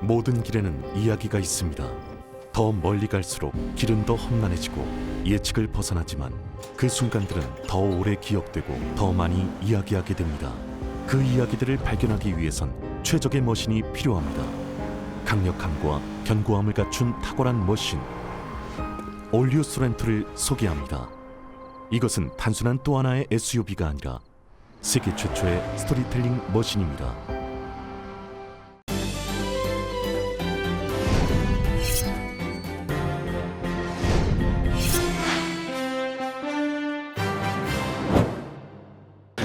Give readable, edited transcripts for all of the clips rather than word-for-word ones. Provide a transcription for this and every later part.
모든 길에는 이야기가 있습니다. 더 멀리 갈수록 길은 더 험난해지고 예측을 벗어나지만 그 순간들은 더 오래 기억되고 더 많이 이야기하게 됩니다. 그 이야기들을 발견하기 위해선 최적의 머신이 필요합니다. 강력함과 견고함을 갖춘 탁월한 머신 올류 소렌토를 소개합니다. 이것은 단순한 또 하나의 SUV가 아니라 세계 최초의 스토리텔링 머신입니다.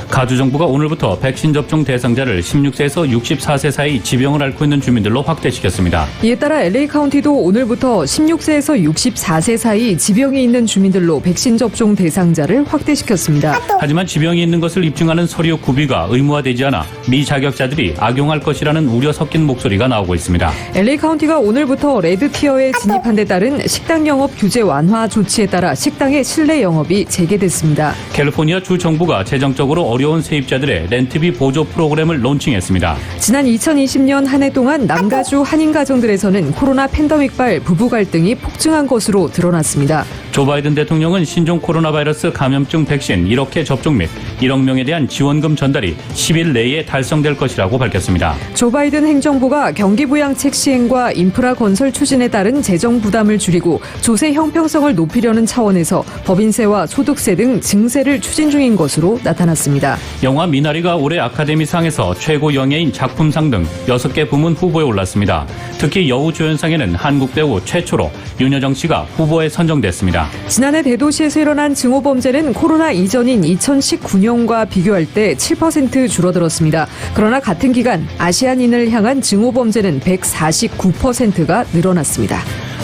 가주정부가 오늘부터 백신 접종 대상자를 16세에서 64세 사이 지병을 앓고 있는 주민들로 확대시켰습니다. 이에 따라 LA 카운티도 오늘부터 16세에서 64세 사이 지병이 있는 주민들로 백신 접종 대상자를 확대시켰습니다. 하지만 지병이 있는 것을 입증하는 서류 구비가 의무화되지 않아 미자격자들이 악용할 것이라는 우려 섞인 목소리가 나오고 있습니다. LA 카운티가 오늘부터 레드 티어에 진입한 데 따른 식당 영업 규제 완화 조치에 따라 식당의 실내 영업이 재개됐습니다. 캘리포니아 주 정부가 재정적으로 어려운 세입자들의 렌트비 보조 프로그램을 론칭했습니다. 지난 2020년 한 해 동안 남가주 한인 가정들에서는 코로나 팬데믹발 부부 갈등이 폭증한 것으로 드러났습니다. 조 바이든 대통령은 신종 코로나 바이러스 감염증 백신 1억 회 접종 및 1억 명에 대한 지원금 전달이 10일 내에 달성될 것이라고 밝혔습니다. 조 바이든 행정부가 경기부양책 시행과 인프라 건설 추진에 따른 재정 부담을 줄이고 조세 형평성을 높이려는 차원에서 법인세와 소득세 등 증세를 추진 중인 것으로 나타났습니다. 영화 미나리가 올해 아카데미상에서 최고 영예인 작품상 등 6개 부문 후보에 올랐습니다. 특히 여우조연상에는 한국 배우 최초로 윤여정 씨가 후보에 선정됐습니다. 지난해 대도시에서 일어난 증오범죄는 코로나 이전인 2019년과 비교할 때 7% 줄어들었습니다. 그러나 같은 기간 아시안인을 향한 증오범죄는 149%가 늘어났습니다.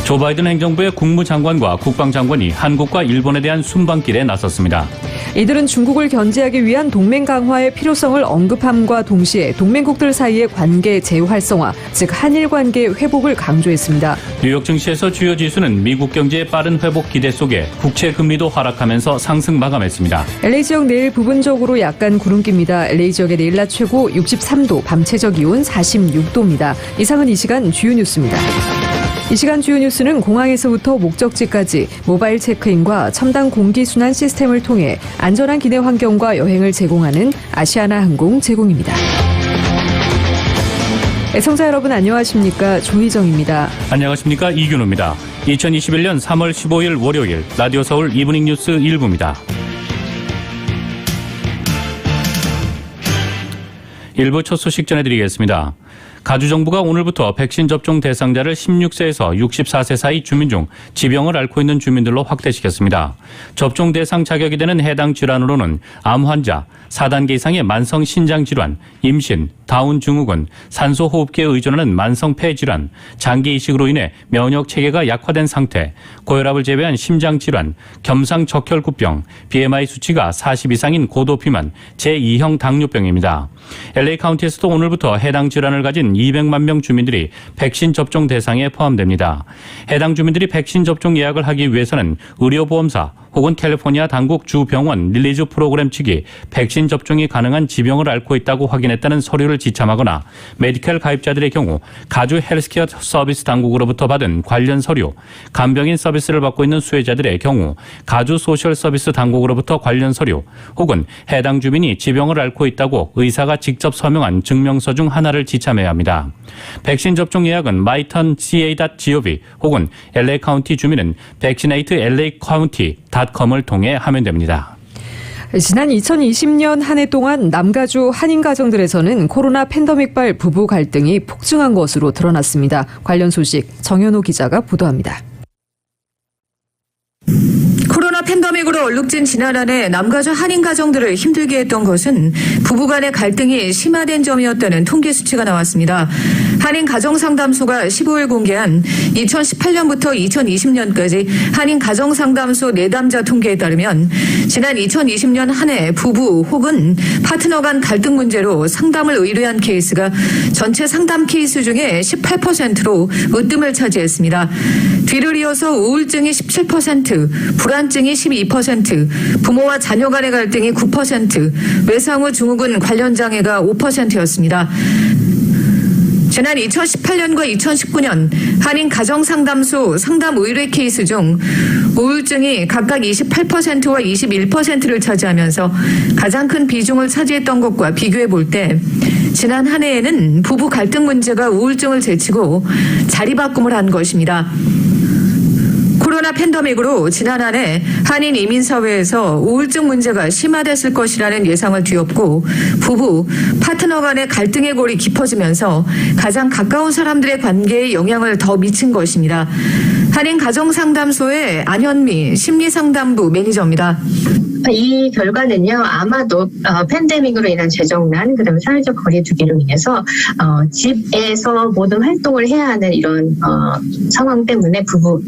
조 바이든 행정부의 국무장관과 국방장관이 한국과 일본에 대한 순방길에 나섰습니다. 이들은 중국을 견제하기 위한 동맹 강화의 필요성을 언급함과 동시에 동맹국들 사이의 관계 재활성화, 즉 한일 관계 회복을 강조했습니다. 뉴욕 증시에서 주요 지수는 미국 경제의 빠른 회복 기대 속에 국채 금리도 하락하면서 상승 마감했습니다. LA 지역 내일 부분적으로 약간 구름기입니다. LA 지역의 내일 낮 최고 63도, 밤 최저 기온 46도입니다. 이상은 이 시간 주요 뉴스입니다. 이 시간 주요 뉴스는 공항에서부터 목적지까지 모바일 체크인과 첨단 공기순환 시스템을 통해 안전한 기내 환경과 여행을 제공하는 아시아나 항공 제공입니다. 애청자 여러분 안녕하십니까? 조희정입니다. 안녕하십니까? 이균호입니다. 2021년 3월 15일 월요일 라디오 서울 이브닝 뉴스 1부입니다. 일부 첫 소식 전해드리겠습니다. 가주정부가 오늘부터 백신 접종 대상자를 16세에서 64세 사이 주민 중 지병을 앓고 있는 주민들로 확대시켰습니다. 접종 대상 자격이 되는 해당 질환으로는 암 환자, 4단계 이상의 만성 신장 질환, 임신, 다운 증후군, 산소호흡기에 의존하는 만성 폐질환, 장기 이식으로 인해 면역 체계가 약화된 상태, 고혈압을 제외한 심장 질환, 겸상 적혈구병, BMI 수치가 40 이상인 고도 비만, 제2형 당뇨병입니다. LA 카운티에서도 오늘부터 해당 질환을 가진 200만 명 주민들이 백신 접종 대상에 포함됩니다. 해당 주민들이 백신 접종 예약을 하기 위해서는 의료보험사 혹은 캘리포니아 당국 주병원 릴리즈 프로그램 측이 백신 접종이 가능한 지병을 앓고 있다고 확인했다는 서류를 지참하거나 메디컬 가입자들의 경우 가주 헬스케어 서비스 당국으로부터 받은 관련 서류, 간병인 서비스를 받고 있는 수혜자들의 경우 가주 소셜 서비스 당국으로부터 관련 서류 혹은 해당 주민이 지병을 앓고 있다고 의사가 직접 서명한 증명서 중 하나를 지참해야 합니다. 백신 접종 예약은 myturnca.gov 혹은 LA 카운티 주민은 vaccinateLAcounty.com을 통해 하면 됩니다. 지난 2020년 한 해 동안 남가주 한인 가정들에서는 코로나 팬데믹발 부부 갈등이 폭증한 것으로 드러났습니다. 관련 소식 정현호 기자가 보도합니다. 코로나 팬데믹으로 얼룩진 지난 한 해 남가주 한인 가정들을 힘들게 했던 것은 부부 간의 갈등이 심화된 점이었다는 통계 수치가 나왔습니다. 한인 가정상담소가 15일 공개한 2018년부터 2020년까지 한인 가정상담소 내담자 통계에 따르면 지난 2020년 한 해 부부 혹은 파트너 간 갈등 문제로 상담을 의뢰한 케이스가 전체 상담 케이스 중에 18%로 으뜸을 차지했습니다. 뒤를 이어서 우울증이 17%, 불안증이 12%, 부모와 자녀 간의 갈등이 9%, 외상 후 증후군 관련 장애가 5%였습니다. 지난 2018년과 2019년 한인 가정상담소 상담 의뢰 케이스 중 우울증이 각각 28%와 21%를 차지하면서 가장 큰 비중을 차지했던 것과 비교해 볼 때 지난 한 해에는 부부 갈등 문제가 우울증을 제치고 자리바꿈을 한 것입니다. 코로나 팬데믹으로 지난 한 해 한인 이민사회에서 우울증 문제가 심화됐을 것이라는 예상을 뒤엎고 부부, 파트너 간의 갈등의 골이 깊어지면서 가장 가까운 사람들의 관계에 영향을 더 미친 것입니다. 한인 가정상담소의 안현미 심리상담부 매니저입니다. 이 결과는요, 아마도 팬데믹으로 인한 재정난, 그다음에 사회적 거리두기로 인해서 집에서 모든 활동을 해야 하는 이런 상황 때문에 부부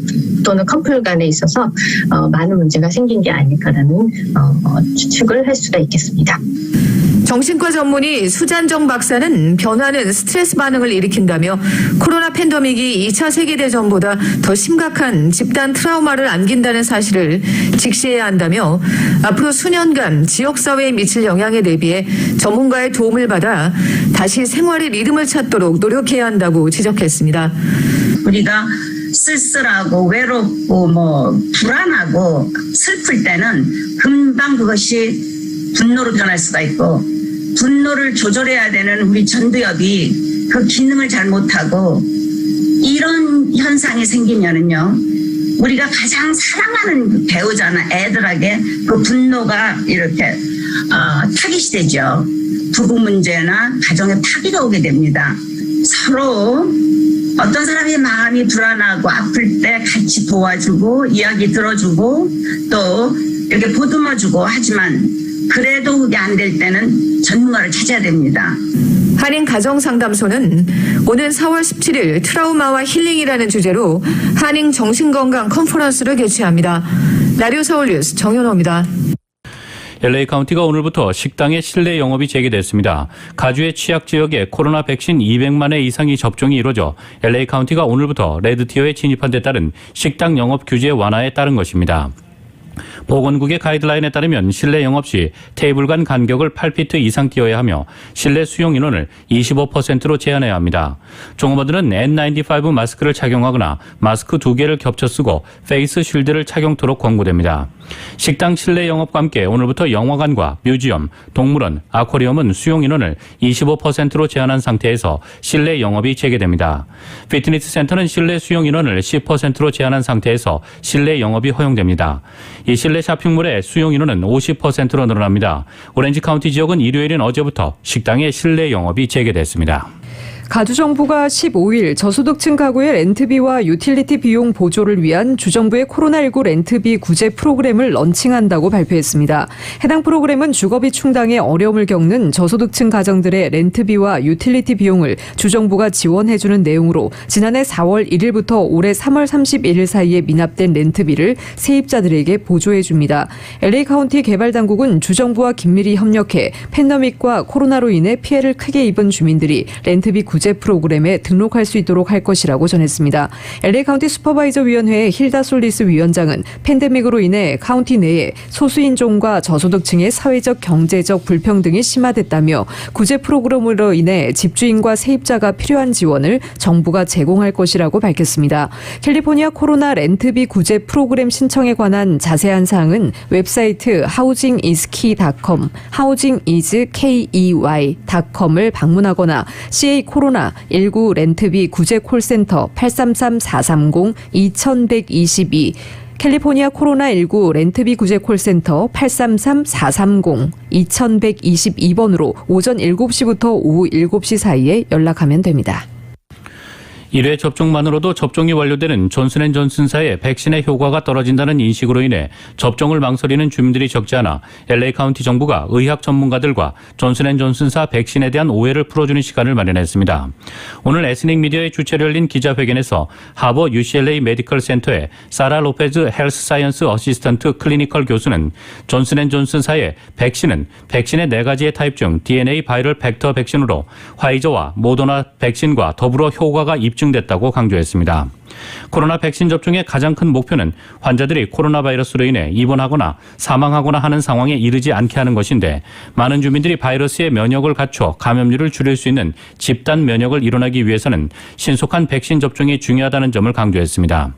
또는 커플 간에 있어서 많은 문제가 생긴 게 아닐까라는 추측을 할 수가 있겠습니다. 정신과 전문의 수잔정 박사는 변화는 스트레스 반응을 일으킨다며 코로나 팬데믹이 2차 세계대전보다 더 심각한 집단 트라우마를 안긴다는 사실을 직시해야 한다며 앞으로 수년간 지역사회에 미칠 영향에 대비해 전문가의 도움을 받아 다시 생활의 리듬을 찾도록 노력해야 한다고 지적했습니다. 우리가 쓸쓸하고 외롭고 불안하고 슬플 때는 금방 그것이 분노로 변할 수가 있고 분노를 조절해야 되는 우리 전두엽이 그 기능을 잘 못하고 이런 현상이 생기면은요 우리가 가장 사랑하는 배우자나 애들에게 그 분노가 이렇게 타깃이 되죠. 부부 문제나 가정에 파괴가 오게 됩니다. 서로 어떤 사람의 마음이 불안하고 아플 때 같이 도와주고 이야기 들어주고 또 이렇게 보듬어주고 하지만 그래도 그게 안 될 때는 전문가를 찾아야 됩니다. 한인 가정상담소는 오는 4월 17일 트라우마와 힐링이라는 주제로 한인 정신건강 컨퍼런스를 개최합니다. 라디오 서울뉴스 정현호입니다. LA 카운티가 오늘부터 식당의 실내 영업이 재개됐습니다. 가주의 취약 지역에 코로나 백신 200만 회 이상이 접종이 이루어져 LA 카운티가 오늘부터 레드티어에 진입한 데 따른 식당 영업 규제 완화에 따른 것입니다. 보건국의 가이드라인에 따르면 실내 영업 시 테이블 간 간격을 8피트 이상 띄어야 하며 실내 수용 인원을 25%로 제한해야 합니다. 종업원들은 N95 마스크를 착용하거나 마스크 2개를 겹쳐 쓰고 페이스 쉴드를 착용토록 권고됩니다. 식당 실내 영업과 함께 오늘부터 영화관과 뮤지엄, 동물원, 아쿠아리움은 수용 인원을 25%로 제한한 상태에서 실내 영업이 재개됩니다. 피트니스 센터는 실내 수용 인원을 10%로 제한한 상태에서 실내 영업이 허용됩니다. 이 실내 쇼핑몰의 수용 인원은 50%로 늘어납니다. 오렌지 카운티 지역은 일요일인 어제부터 식당의 실내 영업이 재개됐습니다. 가주정부가 15일 저소득층 가구의 렌트비와 유틸리티 비용 보조를 위한 주정부의 코로나19 렌트비 구제 프로그램을 런칭한다고 발표했습니다. 해당 프로그램은 주거비 충당에 어려움을 겪는 저소득층 가정들의 렌트비와 유틸리티 비용을 주정부가 지원해주는 내용으로 지난해 4월 1일부터 올해 3월 31일 사이에 미납된 렌트비를 세입자들에게 보조해줍니다. LA 카운티 개발당국은 주정부와 긴밀히 협력해 팬데믹과 코로나로 인해 피해를 크게 입은 주민들이 렌트비 구제 프로그램에 등록할 수 있도록 할 것이라고 전했습니다. LA 카운티 슈퍼바이저 위원회의 힐다 솔리스 위원장은 팬데믹으로 인해 카운티 내에 소수인종과 저소득층의 사회적 경제적 불평등이 심화됐다며 구제 프로그램으로 인해 집주인과 세입자가 필요한 지원을 정부가 제공할 것이라고 밝혔습니다. 캘리포니아 코로나 렌트비 구제 프로그램 신청에 관한 자세한 사항은 웹사이트 housingIsKey.com, housingIsKey.com을 방문하거나 CA 코로나19 렌트비 구제 콜센터 833-430-2122 캘리포니아 코로나19 렌트비 구제 콜센터 833-430-2122번으로 오전 7시부터 오후 7시 사이에 연락하면 됩니다. 1회 접종만으로도 접종이 완료되는 존슨앤존슨사의 백신의 효과가 떨어진다는 인식으로 인해 접종을 망설이는 주민들이 적지 않아 LA 카운티 정부가 의학 전문가들과 존슨앤존슨사 백신에 대한 오해를 풀어주는 시간을 마련했습니다. 오늘 에스닉 미디어의 주최를 열린 기자회견에서 하버 UCLA 메디컬 센터의 사라 로페즈 헬스 사이언스 어시스턴트 클리니컬 교수는 존슨앤존슨사의 백신은 백신의 4가지의 타입 중 DNA 바이럴 벡터 백신으로 화이저와 모더나 백신과 더불어 효과가 입증 입증됐다고 강조했습니다. 코로나 백신 접종의 가장 큰 목표는 환자들이 코로나 바이러스로 인해 입원하거나 사망하거나 하는 상황에 이르지 않게 하는 것인데 많은 주민들이 바이러스의 면역을 갖춰 감염률을 줄일 수 있는 집단 면역을 이뤄내기 위해서는 신속한 백신 접종이 중요하다는 점을 강조했습니다.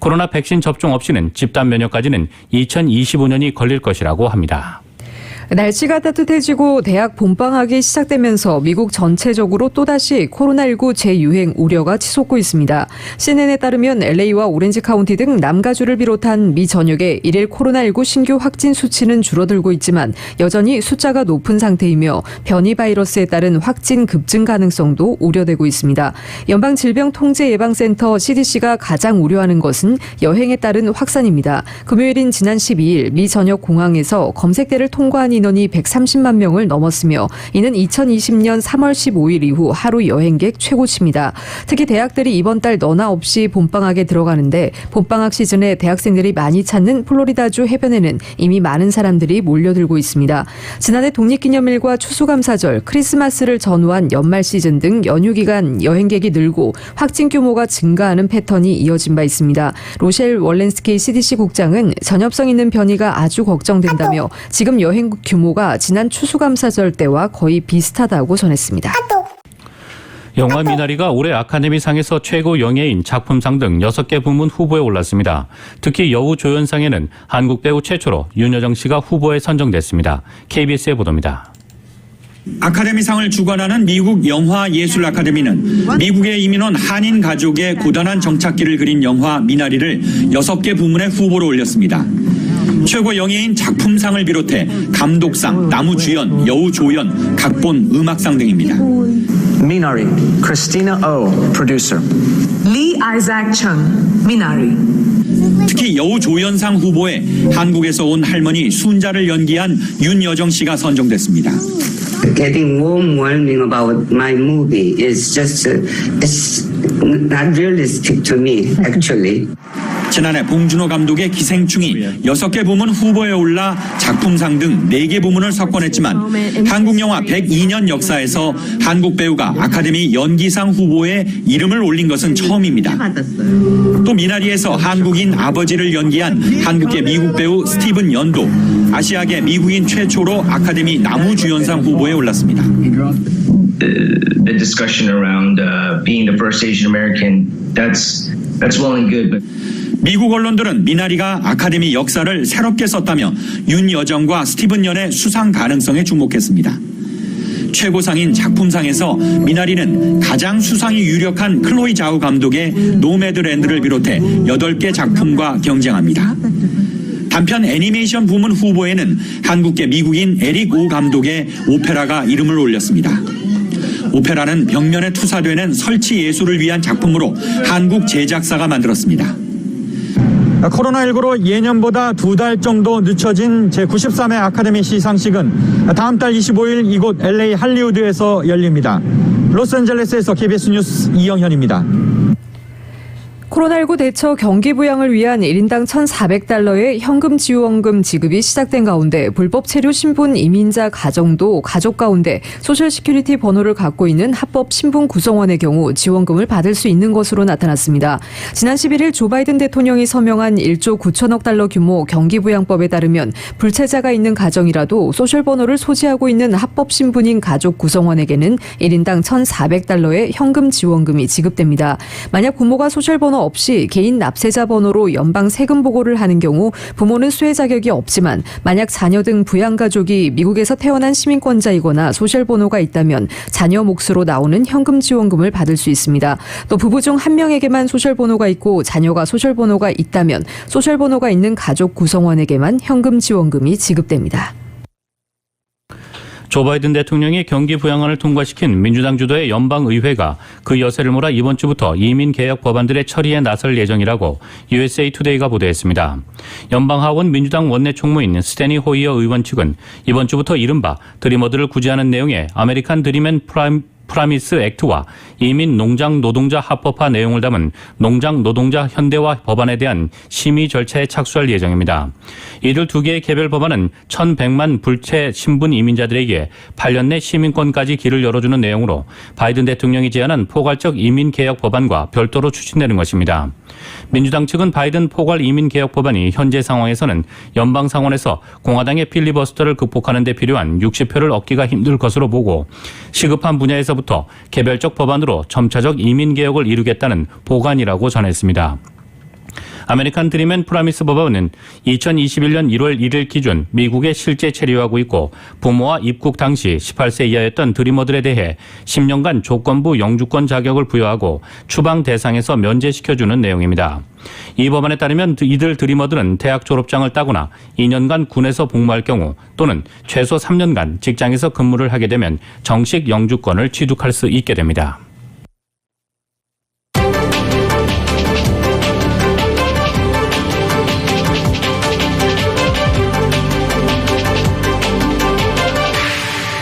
코로나 백신 접종 없이는 집단 면역까지는 2025년이 걸릴 것이라고 합니다. 날씨가 따뜻해지고 대학 봄방학이 시작되면서 미국 전체적으로 또다시 코로나19 재유행 우려가 치솟고 있습니다. CNN에 따르면 LA와 오렌지 카운티 등 남가주를 비롯한 미 전역의 일일 코로나19 신규 확진 수치는 줄어들고 있지만 여전히 숫자가 높은 상태이며 변이 바이러스에 따른 확진 급증 가능성도 우려되고 있습니다. 연방질병통제예방센터 CDC가 가장 우려하는 것은 여행에 따른 확산입니다. 금요일인 지난 12일 미 전역 공항에서 검색대를 통과한 인원이 130만 명을 넘었으며 이는 2020년 3월 15일 이후 하루 여행객 최고치입니다. 특히 대학들이 이번 달 너나 없이 봄방학에 들어가는데 봄방학 시즌에 대학생들이 많이 찾는 플로리다주 해변에는 이미 많은 사람들이 몰려들고 있습니다. 지난해 독립기념일과 추수감사절, 크리스마스를 전후한 연말 시즌 등 연휴 기간 여행객이 늘고 확진 규모가 증가하는 패턴이 이어진 바 있습니다. 로셸 월렌스키 CDC 국장은 전염성 있는 변이가 아주 걱정된다며 지금 여행 규모가 지난 추수감사절 때와 거의 비슷하다고 전했습니다. 영화 미나리가 올해 아카데미상에서 최고 영예인 작품상 등 6개 부문 후보에 올랐습니다. 특히 여우조연상에는 한국 배우 최초로 윤여정 씨가 후보에 선정됐습니다. KBS의 보도입니다. 아카데미상을 주관하는 미국 영화예술 아카데미는 미국에 이민 온 한인 가족의 고단한 정착기를 그린 영화 미나리를 6개 부문에 후보로 올렸습니다. 최고 영예인 작품상을 비롯해 감독상, 나무주연, 여우조연, 각본, 음악상 등입니다. Minari, Christina Oh, producer. Lee Isaac Chung, Minari. 특히 여우조연상 후보에 한국에서 온 할머니 순자를 연기한 윤여정 씨가 선정됐습니다. Getting warming about my movie is just it's not realistic to me, actually. 지난해 봉준호 감독의 기생충이 6개 부문 후보에 올라 작품상 등 4개 부문을 석권했지만 한국 영화 102년 역사에서 한국 배우가 아카데미 연기상 후보에 이름을 올린 것은 처음입니다. 또 미나리에서 한국인 아버지를 연기한 한국계 미국 배우 스티븐 연도 아시아계 미국인 최초로 아카데미 나무주연상 후보에 올랐습니다. The discussion around being the first Asian American, that's well and good, but 미국 언론들은 미나리가 아카데미 역사를 새롭게 썼다며 윤여정과 스티븐 연의 수상 가능성에 주목했습니다. 최고상인 작품상에서 미나리는 가장 수상이 유력한 클로이 자우 감독의 노매드랜드를 비롯해 8개 작품과 경쟁합니다. 단편 애니메이션 부문 후보에는 한국계 미국인 에릭 오 감독의 오페라가 이름을 올렸습니다. 오페라는 벽면에 투사되는 설치 예술을 위한 작품으로 한국 제작사가 만들었습니다. 코로나19로 예년보다 2달 정도 늦춰진 제93회 아카데미 시상식은 다음 달 25일 이곳 LA 할리우드에서 열립니다. 로스앤젤레스에서 KBS 뉴스 이영현입니다. 코로나19 대처 경기 부양을 위한 1인당 1,400달러의 현금 지원금 지급이 시작된 가운데 불법 체류 신분 이민자 가정도 가족 가운데 소셜시큐리티 번호를 갖고 있는 합법 신분 구성원의 경우 지원금을 받을 수 있는 것으로 나타났습니다. 지난 11일 조 바이든 대통령이 서명한 1조 9천억 달러 규모 경기부양법에 따르면 불체자가 있는 가정이라도 소셜번호를 소지하고 있는 합법 신분인 가족 구성원에게는 1인당 1,400달러의 현금 지원금이 지급됩니다. 만약 부모가 소셜번호 없이 개인 납세자 번호로 연방 세금 보고를 하는 경우 부모는 수혜 자격이 없지만 만약 자녀 등 부양가족이 미국에서 태어난 시민권자이거나 소셜번호가 있다면 자녀 몫으로 나오는 현금 지원금을 받을 수 있습니다. 또 부부 중 한 명에게만 소셜번호가 있고 자녀가 소셜번호가 있다면 소셜번호가 있는 가족 구성원에게만 현금 지원금이 지급됩니다. 조 바이든 대통령이 경기 부양안을 통과시킨 민주당 주도의 연방의회가 그 여세를 몰아 이번 주부터 이민 개혁 법안들의 처리에 나설 예정이라고 USA 투데이가 보도했습니다. 연방하원 민주당 원내 총무인 스테니 호이어 의원 측은 이번 주부터 이른바 드리머들을 구제하는 내용의 아메리칸 드림 앤 프라미스 액트와 이민 농장 노동자 합법화 내용을 담은 농장 노동자 현대화 법안에 대한 심의 절차에 착수할 예정입니다. 이들 두 개의 개별 법안은 1,100만 불체 신분 이민자들에게 8년 내 시민권까지 길을 열어주는 내용으로 바이든 대통령이 제안한 포괄적 이민개혁 법안과 별도로 추진되는 것입니다. 민주당 측은 바이든 포괄 이민개혁 법안이 현재 상황에서는 연방상원에서 공화당의 필리버스터를 극복하는 데 필요한 60표를 얻기가 힘들 것으로 보고 시급한 분야에서부터 개별적 법안으로 점차적 이민개혁을 이루겠다는 보관이라고 전했습니다. 아메리칸 드림 앤 프라미스 법안은 2021년 1월 1일 기준 미국에 실제 체류하고 있고 부모와 입국 당시 18세 이하였던 드리머들에 대해 10년간 조건부 영주권 자격을 부여하고 추방 대상에서 면제시켜주는 내용입니다. 이 법안에 따르면 이들 드리머들은 대학 졸업장을 따거나 2년간 군에서 복무할 경우 또는 최소 3년간 직장에서 근무를 하게 되면 정식 영주권을 취득할 수 있게 됩니다.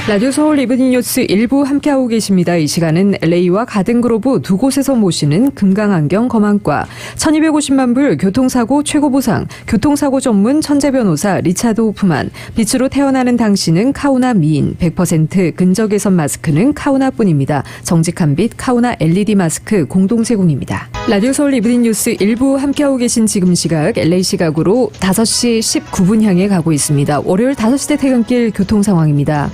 라디오 서울 이브닝 뉴스 일부 함께하고 계십니다. 이 시간은 LA와 가든그로브 두 곳에서 모시는 금강안경 검안과 1250만 불 교통사고 최고보상, 교통사고 전문 천재변호사 리차드 호프만, 빛으로 태어나는 당신은 카우나 미인, 100% 근적외선 마스크는 카우나뿐입니다. 정직한 빛 카우나 LED 마스크 공동 제공입니다. 라디오 서울 이브닝 뉴스 일부 함께하고 계신 지금 시각 LA 시각으로 5시 19분 향해 가고 있습니다. 월요일 5시대 퇴근길 교통 상황입니다.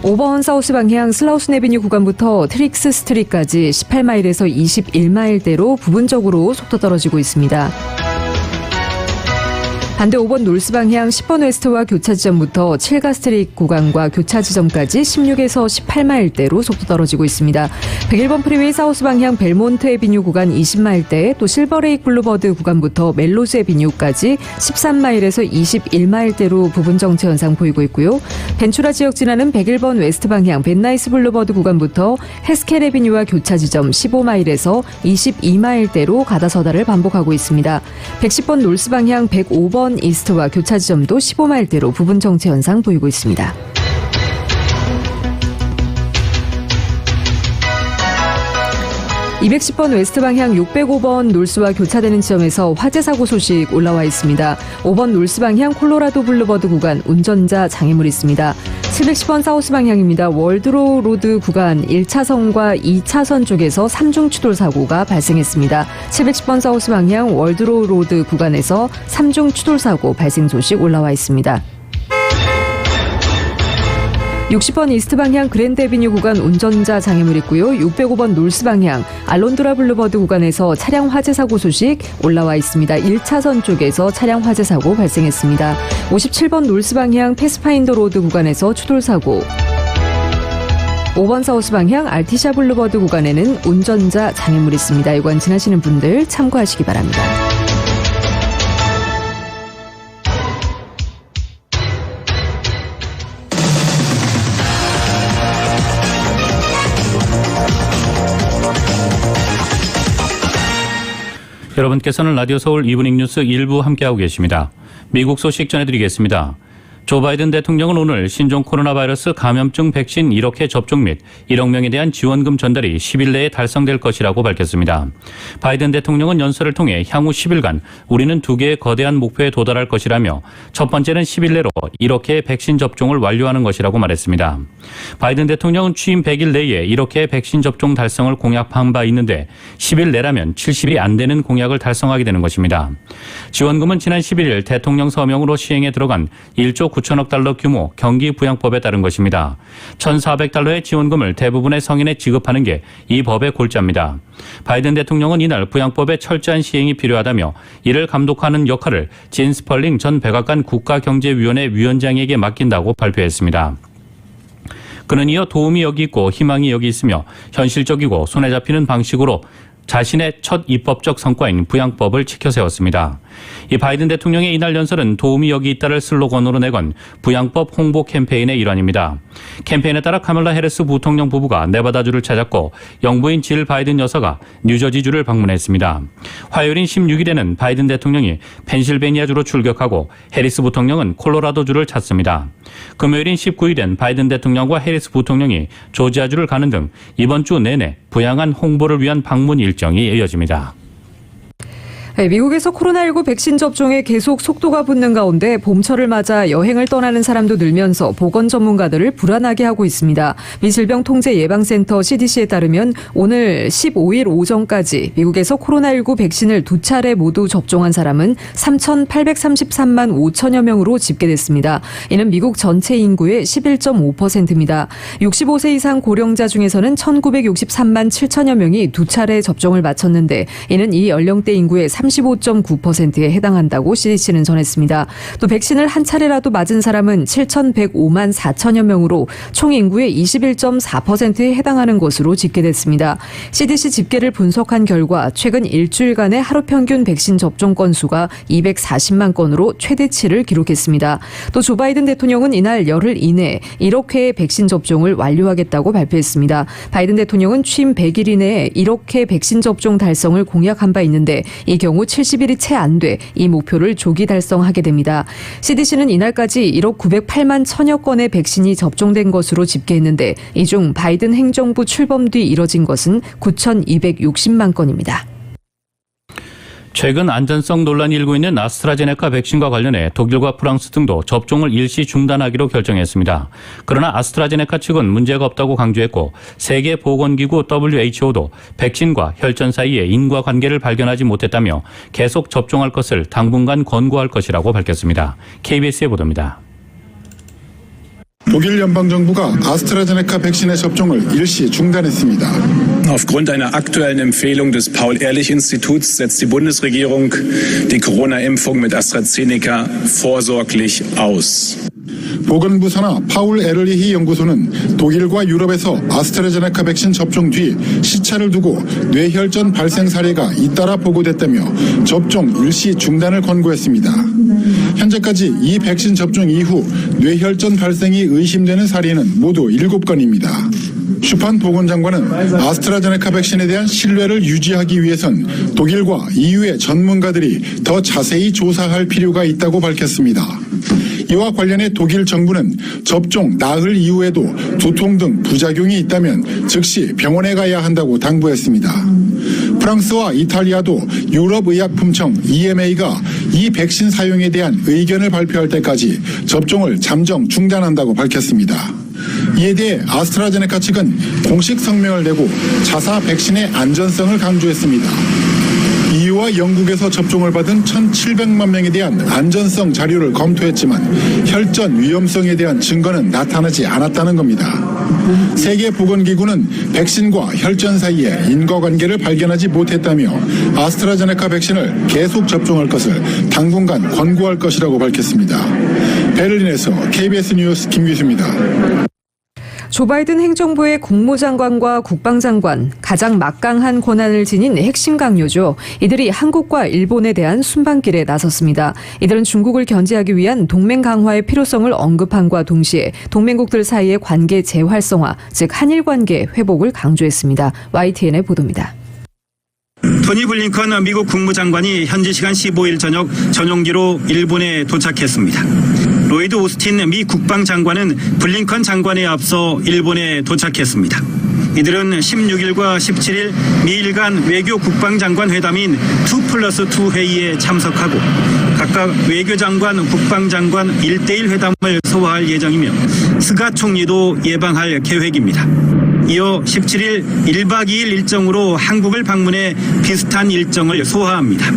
5번 사우스 방향 슬라우스 에비뉴 구간부터 트릭스 스트리트까지 18마일에서 21마일대로 부분적으로 속도 떨어지고 있습니다. 반대 5번 놀스 방향 10번 웨스트와 교차 지점부터 7가 스트리트 구간과 교차 지점까지 16에서 18마일대로 속도 떨어지고 있습니다. 101번 프리웨이 사우스 방향 벨몬트 에비뉴 구간 20마일대, 또 실버레이크 블루버드 구간부터 멜로즈 에비뉴까지 13마일에서 21마일대로 부분 정체 현상 보이고 있고요. 벤츄라 지역 지나는 101번 웨스트 방향 벤나이스 블루버드 구간부터 헤스켈 에비뉴와 교차 지점 15마일에서 22마일대로 가다서다를 반복하고 있습니다. 110번 놀스 방향 105번 이스트와 교차 지점도 15마일대로 부분 정체 현상 보이고 있습니다. (210번) 웨스트 방향 605번 놀스와 교차되는 지점에서 화재 사고 소식 올라와 있습니다. 5번 놀스 방향 콜로라도 블루버드 구간 운전자 장애물 있습니다. 710번 사우스 방향입니다. 월드로 로드 구간 1차선과 2차선 쪽에서 3중 추돌 사고가 발생했습니다. 710번 사우스 방향 월드로 로드 구간에서 3중 추돌 사고 발생 소식 올라와 있습니다. 60번 이스트 방향 그랜드 에비뉴 구간 운전자 장애물 있고요. 605번 놀스 방향 알론드라 블루버드 구간에서 차량 화재 사고 소식 올라와 있습니다. 1차선 쪽에서 차량 화재 사고 발생했습니다. 57번 놀스 방향 패스파인더 로드 구간에서 추돌 사고, 5번 사우스 방향 알티샤 블루버드 구간에는 운전자 장애물 있습니다. 이건 지나시는 분들 참고하시기 바랍니다. 여러분께서는 라디오 서울 이브닝 뉴스 일부 함께하고 계십니다. 미국 소식 전해드리겠습니다. 조 바이든 대통령은 오늘 신종 코로나 바이러스 감염증 백신 1억 회 접종 및 1억 명에 대한 지원금 전달이 10일 내에 달성될 것이라고 밝혔습니다. 바이든 대통령은 연설을 통해 향후 10일간 우리는 두 개의 거대한 목표에 도달할 것이라며 첫 번째는 10일 내로 1억 회의 백신 접종을 완료하는 것이라고 말했습니다. 바이든 대통령은 취임 100일 내에 1억 회의 백신 접종 달성을 공약한 바 있는데 10일 내라면 70이 안 되는 공약을 달성하게 되는 것입니다. 지원금은 지난 11일 대통령 서명으로 시행에 들어간 1조 9천억 달러 규모 경기 부양법에 따른 것입니다. 1,400달러의 지원금을 대부분의 성인에 지급하는 게 이 법의 골자입니다. 바이든 대통령은 이날 부양법의 철저한 시행이 필요하다며 이를 감독하는 역할을 진 스펄링 전 백악관 국가경제위원회 위원장에게 맡긴다고 발표했습니다. 그는 이어 도움이 여기 있고 희망이 여기 있으며 현실적이고 손에 잡히는 방식으로 자신의 첫 입법적 성과인 부양법을 치켜세웠습니다. 이 바이든 대통령의 이날 연설은 도움이 여기 있다를 슬로건으로 내건 부양법 홍보 캠페인의 일환입니다. 캠페인에 따라 카멀라 해리스 부통령 부부가 네바다주를 찾았고 영부인 질 바이든 여사가 뉴저지주를 방문했습니다. 화요일인 16일에는 바이든 대통령이 펜실베니아주로 출격하고 해리스 부통령은 콜로라도주를 찾습니다. 금요일인 19일엔 바이든 대통령과 해리스 부통령이 조지아주를 가는 등 이번 주 내내 부양안 홍보를 위한 방문 일정이 이어집니다. 네, 미국에서 코로나19 백신 접종에 계속 속도가 붙는 가운데 봄철을 맞아 여행을 떠나는 사람도 늘면서 보건 전문가들을 불안하게 하고 있습니다. 미 질병통제예방센터 CDC에 따르면 오늘 15일 오전까지 미국에서 코로나19 백신을 2차례 모두 접종한 사람은 3,833만 5천여 명으로 집계됐습니다. 이는 미국 전체 인구의 11.5%입니다. 65세 이상 고령자 중에서는 1,963만 7천여 명이 2차례 접종을 마쳤는데 이는 이 연령대 인구의 35.9%에 해당한다고 CDC는 전했습니다. 또 백신을 한 차례라도 맞은 사람은 7,105만 4천여 명으로 총 인구의 21.4%에 해당하는 것으로 집계됐습니다. CDC 집계를 분석한 결과 최근 일주일간의 하루 평균 백신 접종 건수가 240만 건으로 최대치를 기록했습니다. 또 조 바이든 대통령은 이날 열흘 이내에 1억 회의 백신 접종을 완료하겠다고 발표했습니다. 바이든 대통령은 취임 100일 이내에 1억 회 백신 접종 달성을 공약한 바 있는데 이 경우 70일이 채 안 돼 이 목표를 조기 달성하게 됩니다. CDC는 이날까지 1억 908만 천여 건의 백신이 접종된 것으로 집계했는데 이 중 바이든 행정부 출범 뒤 이뤄진 것은 9,260만 건입니다. 최근 안전성 논란이 일고 있는 아스트라제네카 백신과 관련해 독일과 프랑스 등도 접종을 일시 중단하기로 결정했습니다. 그러나 아스트라제네카 측은 문제가 없다고 강조했고 세계보건기구 WHO도 백신과 혈전 사이에 인과관계를 발견하지 못했다며 계속 접종할 것을 당분간 권고할 것이라고 밝혔습니다. KBS의 보도입니다. 독일 연방정부가 아스트라제네카 백신의 접종을 일시 중단했습니다. Aufgrund einer aktuellen Empfehlung des Paul-Ehrlich-Instituts setzt die Bundesregierung die Corona-Impfung mit AstraZeneca vorsorglich aus. 보건부 산하 파울 에르리히 연구소는 독일과 유럽에서 아스트라제네카 백신 접종 뒤 시차를 두고 뇌혈전 발생 사례가 잇따라 보고됐다며 접종 일시 중단을 권고했습니다. 현재까지 이 백신 접종 이후 뇌혈전 발생이 의심되는 사례는 모두 7건입니다. 슈판 보건장관은 아스트라제네카 백신에 대한 신뢰를 유지하기 위해선 독일과 EU의 전문가들이 더 자세히 조사할 필요가 있다고 밝혔습니다. 이와 관련해 독일 정부는 접종 나흘 이후에도 두통 등 부작용이 있다면 즉시 병원에 가야 한다고 당부했습니다. 프랑스와 이탈리아도 유럽의약품청 EMA가 이 백신 사용에 대한 의견을 발표할 때까지 접종을 잠정 중단한다고 밝혔습니다. 이에 대해 아스트라제네카 측은 공식 성명을 내고 자사 백신의 안전성을 강조했습니다. EU와 영국에서 접종을 받은 1,700만 명에 대한 안전성 자료를 검토했지만 혈전 위험성에 대한 증거는 나타나지 않았다는 겁니다. 세계보건기구는 백신과 혈전 사이에 인과관계를 발견하지 못했다며 아스트라제네카 백신을 계속 접종할 것을 당분간 권고할 것이라고 밝혔습니다. 베를린에서 KBS 뉴스 김규수입니다. 조 바이든 행정부의 국무장관과 국방장관, 가장 막강한 권한을 지닌 핵심 강요죠. 이들이 한국과 일본에 대한 순방길에 나섰습니다. 이들은 중국을 견제하기 위한 동맹 강화의 필요성을 언급함과 동시에 동맹국들 사이의 관계 재활성화, 즉 한일 관계 회복을 강조했습니다. YTN의 보도입니다. 토니 블링컨 미국 국무장관이 현지 시간 15일 저녁 전용기로 일본에 도착했습니다. 로이드 오스틴 미 국방장관은 블링컨 장관에 앞서 일본에 도착했습니다. 이들은 16일과 17일 미일 간 외교 국방장관 회담인 2+2 회의에 참석하고 각각 외교장관, 국방장관 1대1 회담을 소화할 예정이며 스가 총리도 예방할 계획입니다. 이어 17일 1박 2일 일정으로 한국을 방문해 비슷한 일정을 소화합니다.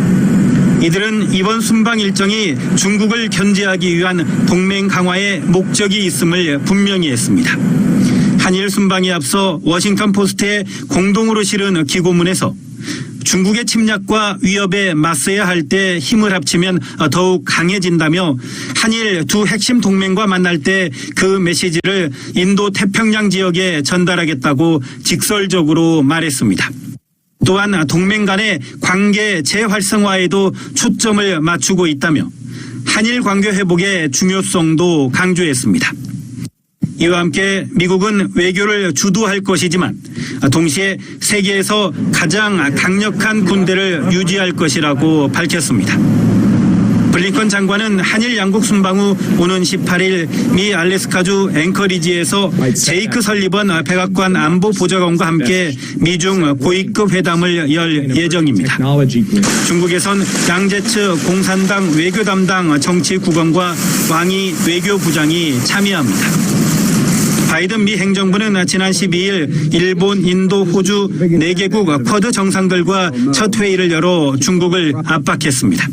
이들은 이번 순방 일정이 중국을 견제하기 위한 동맹 강화의 목적이 있음을 분명히 했습니다. 한일 순방에 앞서 워싱턴 포스트에 공동으로 실은 기고문에서 중국의 침략과 위협에 맞서야 할 때 힘을 합치면 더욱 강해진다며 한일 두 핵심 동맹과 만날 때 그 메시지를 인도 태평양 지역에 전달하겠다고 직설적으로 말했습니다. 또한 동맹 간의 관계 재활성화에도 초점을 맞추고 있다며 한일 관계 회복의 중요성도 강조했습니다. 이와 함께 미국은 외교를 주도할 것이지만 동시에 세계에서 가장 강력한 군대를 유지할 것이라고 밝혔습니다. 블링컨 장관은 한일 양국 순방 후 오는 18일 미 알래스카주 앵커리지에서 제이크 설리번 백악관 안보 보좌관과 함께 미중 고위급 회담을 열 예정입니다. 중국에선 양제츠 공산당 외교 담당 정치국원과 왕이 외교부장이 참여합니다. 바이든 미 행정부는 지난 12일 일본, 인도, 호주 4개국 쿼드 정상들과 첫 회의를 열어 중국을 압박했습니다.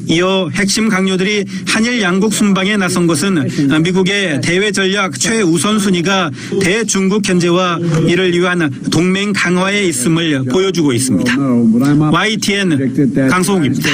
이어 핵심 강요들이 한일 양국 순방에 나선 것은 미국의 대외 전략 최우선 순위가 대중국 견제와 이를 위한 동맹 강화에 있음을 보여주고 있습니다. YTN 강소홍입니다.